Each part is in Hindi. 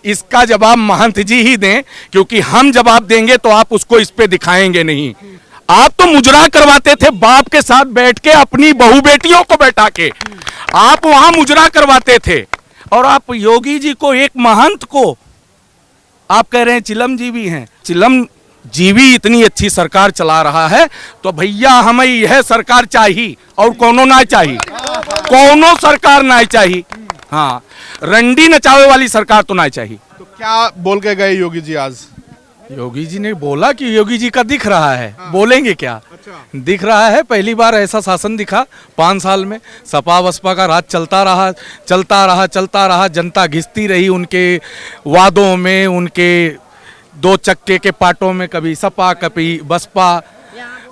इसका जवाब महंत जी ही दें, क्योंकि हम जवाब देंगे तो आप उसको इस पे दिखाएंगे नहीं। आप तो मुजरा करवाते थे बाप के साथ बैठ के, अपनी बहू बेटियों को बैठा के आप वहां मुजरा करवाते थे। और आप योगी जी को, एक महंत को आप कह रहे हैं चिलम जीवी हैं। चिलम जीवी इतनी अच्छी सरकार चला रहा है तो भैया हमें यह सरकार चाहिए और कोनो ना चाहिए, कोनो सरकार ना चाहिए। हाँ, रंडी नचावे वाली सरकार तो ना चाहिए। तो क्या बोल के गए योगी जी आज? योगी जी ने बोला कि योगी जी का दिख रहा है। हाँ। बोलेंगे क्या? अच्छा। दिख रहा है। पहली बार ऐसा शासन दिखा 5 साल में। सपा बसपा का राज चलता रहा चलता रहा चलता रहा, जनता घिसती रही उनके वादों में, उनके 2 चक्के के पाटों में, कभी सपा कभी बसपा,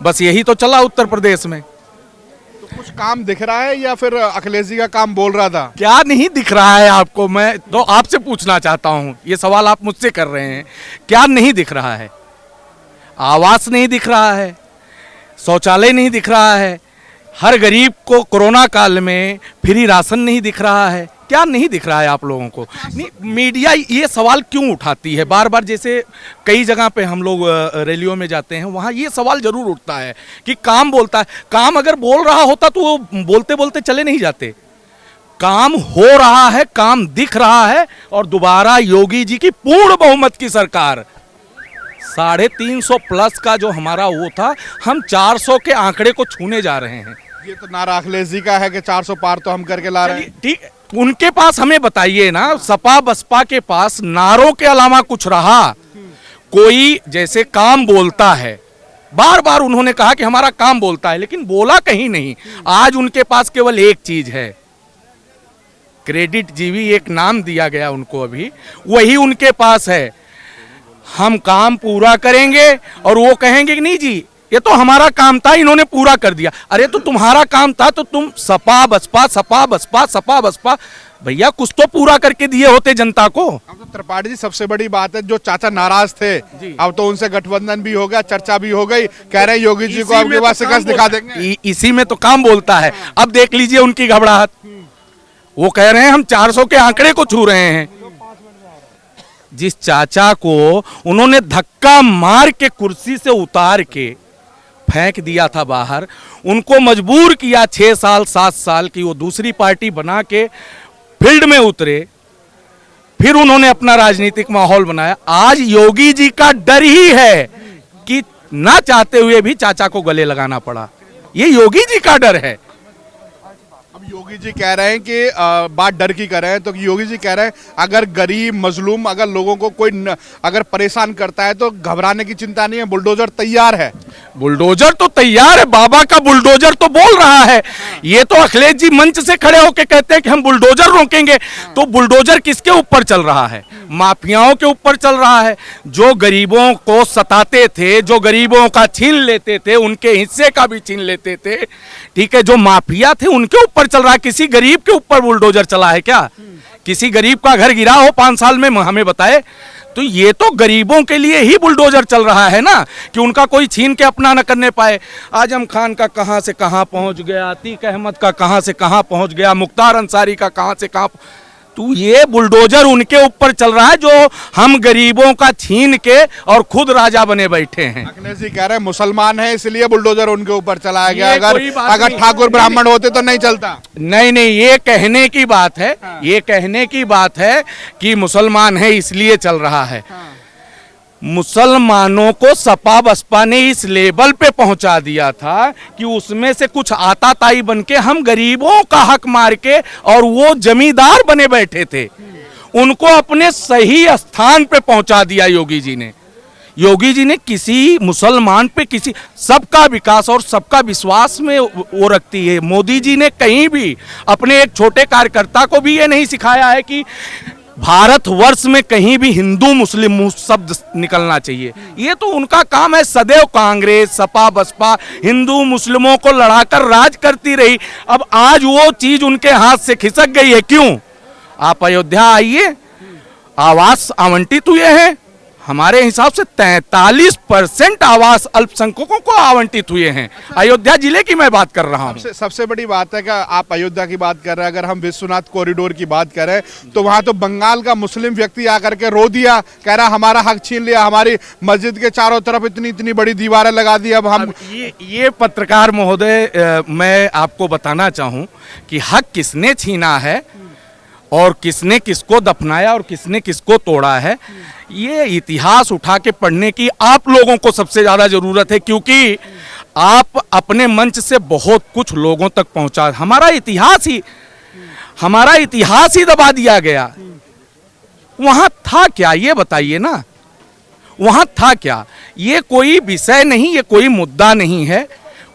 बस यही तो चला उत्तर प्रदेश में। तो कुछ काम दिख रहा है या फिर अखिलेश जी का काम बोल रहा था? क्या नहीं दिख रहा है आपको? मैं तो आपसे पूछना चाहता हूं, ये सवाल आप मुझसे कर रहे हैं, क्या नहीं दिख रहा है? आवास नहीं दिख रहा है, शौचालय नहीं दिख रहा है, हर गरीब को कोरोना काल में फ्री राशन नहीं दिख रहा है, क्या नहीं दिख रहा है आप लोगों को? नहीं, मीडिया ये सवाल क्यों उठाती है बार बार? जैसे कई जगह पे हम लोग रैलियों में जाते हैं, वहाँ ये सवाल जरूर उठता है कि काम बोलता है। काम अगर बोल रहा होता तो वो बोलते बोलते चले नहीं जाते। काम हो रहा है, काम दिख रहा है, और दोबारा योगी जी की पूर्ण बहुमत की सरकार। 350 प्लस का जो हमारा वो था, हम 400 के आंकड़े को छूने जा रहे हैं। ये तो नारा अखिलेश जी का है कि 400 पार तो हम करके ला रहे हैं। ठीक, उनके पास हमें बताइए ना, सपा बसपा के पास नारों के अलावा कुछ रहा? कोई जैसे काम बोलता है, बार बार उन्होंने कहा कि हमारा काम बोलता है, लेकिन बोला कहीं नहीं। आज उनके पास केवल एक चीज है, क्रेडिट जीवी एक नाम दिया गया उनको, अभी वही उनके पास है। हम काम पूरा करेंगे और वो कहेंगे कि नहीं जी ये तो हमारा काम था, इन्होंने पूरा कर दिया। अरे तो तुम्हारा काम था तो तुम सपा बसपा सपा बसपा सपा बसपा, भैया कुछ तो पूरा करके दिए होते जनता को। अब तो त्रिपाठी जी सबसे बड़ी बात है, जो चाचा नाराज थे अब तो उनसे गठबंधन भी हो गया, चर्चा भी हो गई, कह रहे हैं योगी जी को आपके पास शिकस्त दिखा देंगे। इसी में तो काम बोलता है। अब देख लीजिए उनकी घबराहट, वो कह रहे हैं हम 400 के आंकड़े को छू रहे हैं। जिस चाचा को उन्होंने धक्का मार के कुर्सी से उतार के फेंक दिया था बाहर, उनको मजबूर किया 6 साल 7 साल की वो दूसरी पार्टी बना के फील्ड में उतरे, फिर उन्होंने अपना राजनीतिक माहौल बनाया। आज योगी जी का डर ही है कि ना चाहते हुए भी चाचा को गले लगाना पड़ा, ये योगी जी का डर है। अब योगी जी कह रहे हैं कि बात डर की कर रहे हैं, तो योगी जी कह रहे हैं अगर गरीब मजलूम अगर लोगों को कोई अगर परेशान करता है तो घबराने की चिंता नहीं है, बुलडोजर तैयार है। बुलडोजर तो तैयार है, बाबा का बुलडोजर तो बोल रहा है। ये तो अखिलेश जी मंच से खड़े होकर कहते हैं कि हम बुलडोजर रोकेंगे, तो बुलडोजर किसके ऊपर चल रहा है? माफियाओं के ऊपर चल रहा है, जो गरीबों को सताते थे, जो गरीबों का छीन लेते थे, उनके हिस्से का भी छीन लेते थे, ठीक है, जो माफिया थे उनके ऊपर चल रहा है। किसी गरीब के ऊपर बुलडोजर चला है क्या? किसी गरीब का घर गिरा हो 5 साल में, हमें बताए? तो ये तो गरीबों के लिए ही बुलडोजर चल रहा है ना, कि उनका कोई छीन के अपना न करने पाए। आजम खान का कहां से कहां पहुंच गया, अतीक अहमद का कहां से कहां पहुंच गया, मुख्तार अंसारी का कहां से कहां, तो ये बुलडोजर उनके ऊपर चल रहा है जो हम गरीबों का छीन के और खुद राजा बने बैठे हैं। अखिलेश जी कह रहे हैं मुसलमान है इसलिए बुलडोजर उनके ऊपर चलाया गया, कोई बात अगर नहीं। ठाकुर ब्राह्मण होते तो नहीं चलता। नहीं नहीं, ये कहने की बात है, ये कहने की बात है कि मुसलमान है इसलिए चल रहा है। मुसलमानों को सपा बसपा ने इस लेवल पे पहुंचा दिया था कि उसमें से कुछ आताताई बन के हम गरीबों का हक मार के, और वो जमींदार बने बैठे थे, उनको अपने सही स्थान पे पहुंचा दिया योगी जी ने। योगी जी ने किसी मुसलमान पे, किसी सबका विकास और सबका विश्वास में वो रखती है। मोदी जी ने कहीं भी अपने एक छोटे कार्यकर्ता को भी ये नहीं सिखाया है कि भारतवर्ष में कहीं भी हिंदू मुस्लिम शब्द निकलना चाहिए। ये तो उनका काम है, सदैव कांग्रेस सपा बसपा हिंदू मुस्लिमों को लड़ाकर राज करती रही। अब आज वो चीज उनके हाथ से खिसक गई है। क्यों? आप अयोध्या आइए, आवास आवंटित हुए हैं, हमारे हिसाब से 43% आवास अल्पसंख्यकों को आवंटित हुए हैं। अयोध्या जिले की मैं बात कर रहा हूँ। सबसे बड़ी बात है कि आप अयोध्या की बात कर रहे हैं, अगर हम विश्वनाथ कॉरिडोर की बात करें तो वहां तो बंगाल का मुस्लिम व्यक्ति आकर के रो दिया, कह रहा हमारा हक छीन लिया, हमारी मस्जिद के चारों तरफ इतनी इतनी बड़ी दीवारें लगा दी। अब हम ये पत्रकार महोदय, मैं आपको बताना चाहूं कि हक किसने छीना है और किसने किसको दफनाया और किसने किसको तोड़ा है, ये इतिहास उठा के पढ़ने की आप लोगों को सबसे ज्यादा जरूरत है, क्योंकि आप अपने मंच से बहुत कुछ लोगों तक पहुंचा। हमारा इतिहास ही दबा दिया गया। वहां था क्या, ये बताइए ना, वहां था क्या? ये कोई विषय नहीं, ये कोई मुद्दा नहीं है।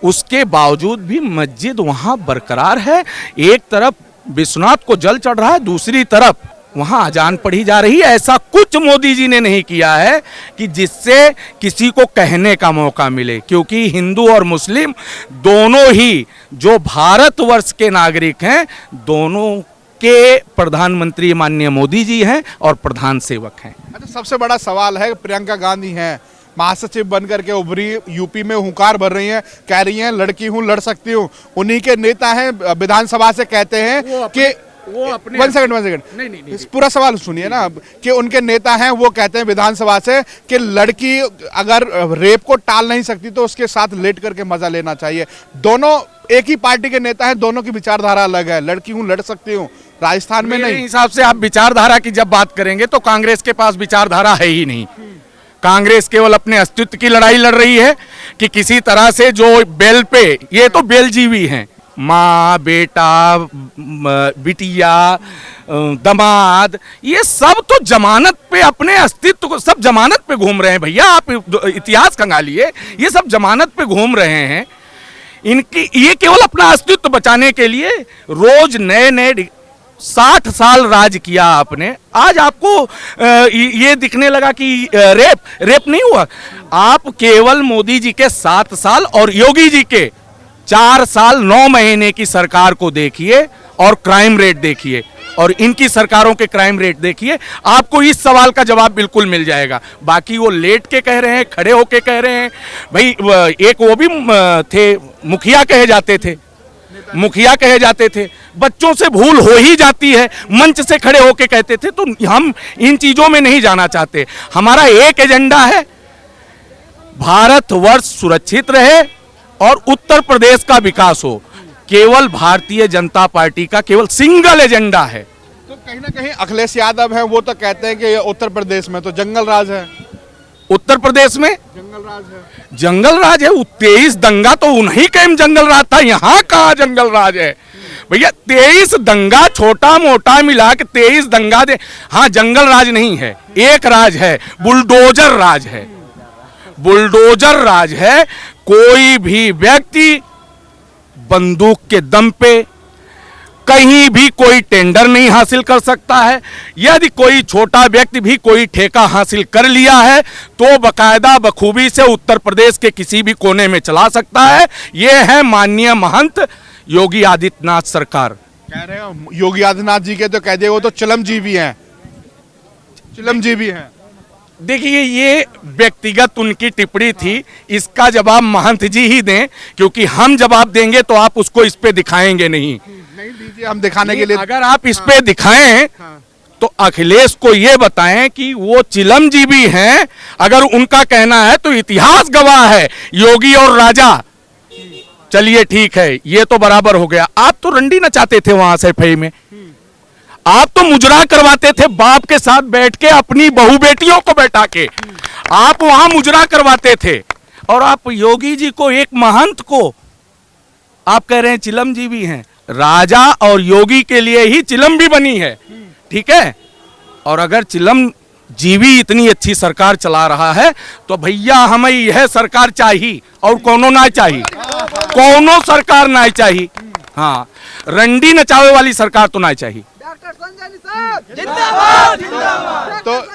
उसके बावजूद भी मस्जिद वहां बरकरार है। एक तरफ विश्वनाथ को जल चढ़ रहा है, दूसरी तरफ वहां अजान पढ़ी जा रही है। ऐसा कुछ मोदी जी ने नहीं किया है कि जिससे किसी को कहने का मौका मिले, क्योंकि हिंदू और मुस्लिम दोनों ही जो भारतवर्ष के नागरिक हैं, दोनों के प्रधानमंत्री माननीय मोदी जी हैं और प्रधान सेवक हैं। अच्छा, सबसे बड़ा सवाल है, प्रियंका गांधी हैं, महासचिव बनकर के उभरी, यूपी में हुंकार भर रही हैं, कह रही हैं लड़की हूं, लड़ सकती हूं। उन्हीं के नेता हैं, विधानसभा से कहते हैं कि वन सेकंड नहीं, पूरा सवाल सुनिए ना, कि उनके नेता हैं, वो कहते हैं विधानसभा से कि लड़की अगर रेप को टाल नहीं सकती तो उसके साथ लेट करके मजा लेना चाहिए। दोनों एक ही पार्टी के नेता हैं, दोनों की विचारधारा अलग है। लड़की हूं, लड़ सकती हूं, राजस्थान में नहीं। हिसाब से आप विचारधारा की जब बात करेंगे तो कांग्रेस के पास विचारधारा है ही नहीं। कांग्रेस केवल अपने अस्तित्व की लड़ाई लड़ रही है कि किसी तरह से जो बेल पे, ये तो बेलजीवी हैं, माँ, बेटा, बिटिया, दमाद, ये सब तो जमानत पे अपने अस्तित्व को, सब जमानत पे घूम रहे हैं भैया। आप इतिहास खंगालिए, ये सब जमानत पे घूम रहे हैं। इनकी ये केवल अपना अस्तित्व बचाने के लिए रोज नए नए 60 साल राज किया आपने, आज आपको ये दिखने लगा कि रेप नहीं हुआ। आप केवल मोदी जी के 7 साल और योगी जी के 4 साल 9 महीने की सरकार को देखिए और क्राइम रेट देखिए, और इनकी सरकारों के क्राइम रेट देखिए, आपको इस सवाल का जवाब बिल्कुल मिल जाएगा। बाकी वो लेट के कह रहे हैं, खड़े होके कह रहे हैं भाई। एक वो भी थे, मुखिया कहे जाते थे, बच्चों से भूल हो ही जाती है, मंच से खड़े होके कहते थे। तो हम इन चीजों में नहीं जाना चाहते। हमारा एक एजेंडा है, भारतवर्ष सुरक्षित रहे और उत्तर प्रदेश का विकास हो। केवल भारतीय जनता पार्टी का केवल सिंगल एजेंडा है। तो कहीं ना कहीं अखिलेश यादव हैं, वो तो कहते हैं कि उत्तर प्रदेश में तो जंगल राज है। उत्तर प्रदेश में जंगल राज है। 23 दंगा तो उन्हीं के जंगल राज था, यहाँ कहाँ जंगल राज है भैया? 23 दंगा छोटा मोटा मिला के 23 दंगा दे, हाँ जंगल राज नहीं है, एक राज है, बुलडोजर राज है। बुलडोजर राज है। कोई भी व्यक्ति बंदूक के दम पे कहीं भी कोई टेंडर नहीं हासिल कर सकता है। यदि कोई छोटा व्यक्ति भी कोई ठेका हासिल कर लिया है तो बकायदा बखूबी से उत्तर प्रदेश के किसी भी कोने में चला सकता है। यह है माननीय महंत योगी आदित्यनाथ सरकार। कह रहे हो योगी आदित्यनाथ जी के तो कह दिए, वो तो चिलमजीवी हैं, चिलमजीवी हैं। देखिए, ये व्यक्तिगत उनकी टिप्पणी थी, इसका जवाब महंत जी ही दें, क्योंकि हम जवाब देंगे तो आप उसको इस पे दिखाएंगे नहीं दीजिए, हम दिखाने के लिए। अगर आप इस पे दिखाएं तो अखिलेश को ये बताएं कि वो चिलमजीवी हैं। अगर उनका कहना है तो इतिहास गवाह है, योगी और राजा। चलिए ठीक है, ये तो बराबर हो गया। आप तो रंडी नचाते थे वहां सफाई में, आप तो मुजरा करवाते थे बाप के साथ बैठ के, अपनी बहू बेटियों को बैठा के आप वहां मुजरा करवाते थे। और आप योगी जी को, एक महंत को आप कह रहे हैं चिलमजीवी हैं। राजा और योगी के लिए ही चिलम भी बनी है, ठीक है? और अगर चिलम जीवी इतनी अच्छी सरकार चला रहा है तो भैया हमें यह सरकार चाहिए और कोनो ना चाहिए, कोनो सरकार ना चाहिए। हाँ, रंडी नचावे वाली सरकार तो ना चाहिए।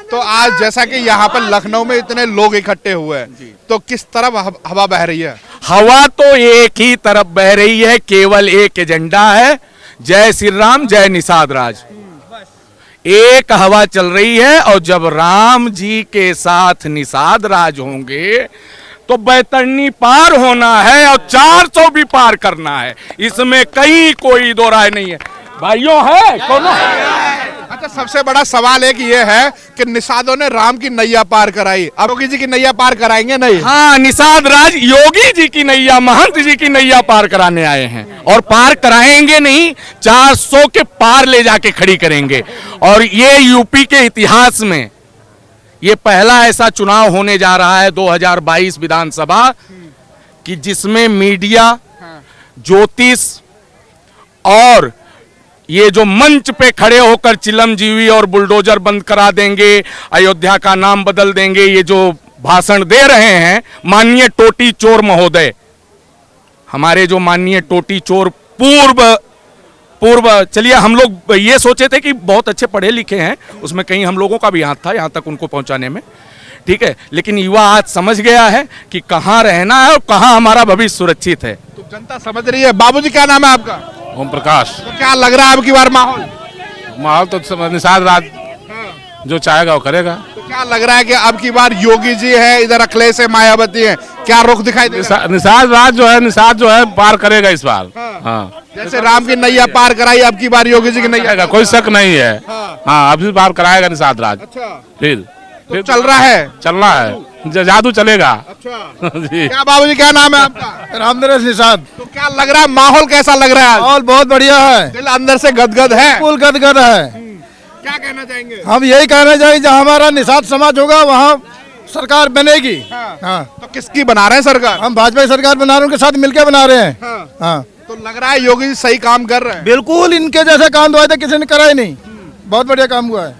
तो आज जैसा कि यहाँ पर लखनऊ में इतने लोग इकट्ठे हुए हैं, तो किस तरफ हवा बह रही है? हवा तो एक ही तरफ बह रही है, केवल एक एजेंडा है, जय श्री राम, जय निषाद राज। एक हवा चल रही है, और जब राम जी के साथ निषाद राज होंगे तो बैतरणी पार होना है और 400 भी पार करना है, इसमें कहीं कोई दो राय नहीं है भाइयों। है कौन? अच्छा, सबसे बड़ा सवाल एक ये है कि निषादों ने राम की नैया पार कराई, अब योगी जी की नैया पार कराएंगे नहीं? हाँ, निषाद राज योगी जी की नैया, महंत जी की नैया पार कराने आए हैं, और पार कराएंगे नहीं, 400 के पार ले जाके खड़ी करेंगे। और ये यूपी के इतिहास में ये पहला ऐसा चुनाव होने जा रहा है 2022 विधानसभा कि जिसमें मीडिया, ज्योतिष और ये जो मंच पे खड़े होकर चिलमजीवी और बुलडोजर बंद करा देंगे, अयोध्या का नाम बदल देंगे, ये जो भाषण दे रहे हैं माननीय टोटी चोर महोदय, हमारे जो माननीय टोटी चोर पूर्व चलिए, हम लोग ये सोचे थे कि बहुत अच्छे पढ़े लिखे हैं, उसमें कहीं हम लोगों का भी हाथ था यहाँ तक उनको पहुंचाने में, ठीक है, लेकिन युवा आज समझ गया है कि कहाँ रहना है और कहाँ हमारा भविष्य सुरक्षित है। तो जनता समझ रही है। बाबूजी, क्या नाम है आपका? ओम प्रकाश। तो क्या लग रहा है अब की बार माहौल? माहौल तो निषाद राज जो चाहेगा वो करेगा। तो क्या लग रहा है कि अब की बार योगी जी है, इधर अखिलेश है, मायावती है, क्या रुख दिखाई दे रहा है? निषाद राज जो है पार करेगा इस बार। हाँ, जैसे राम की नैया पार कराई, अब की बार योगी जी की नैया। कराएगा, कोई शक नहीं है। हाँ, अब इस बार कराएगा निषाद राज। अच्छा, फिर चल रहा है, चलना है, जादू चलेगा। अच्छा जी। क्या बाबूजी, क्या नाम है आपका? रामनरेश निषाद। तो क्या लग रहा है, माहौल कैसा लग रहा है? माहौल बहुत बढ़िया है, दिल अंदर से गदगद है। बिल्कुल गदगद है। क्या कहना चाहेंगे? हम यही कहना चाहिए, जहाँ हमारा निषाद समाज होगा वहाँ सरकार बनेगी। हाँ, तो किसकी बना रहे हैं सरकार? हम भाजपा की सरकार बना रहे हैं, उनके साथ मिलकर बना रहे हैं। हाँ, तो लग रहा है योगी जी सही काम कर रहे हैं। बिल्कुल इनके जैसे काम हुआ था किसी ने करा ही नहीं, बहुत बढ़िया काम हुआ है।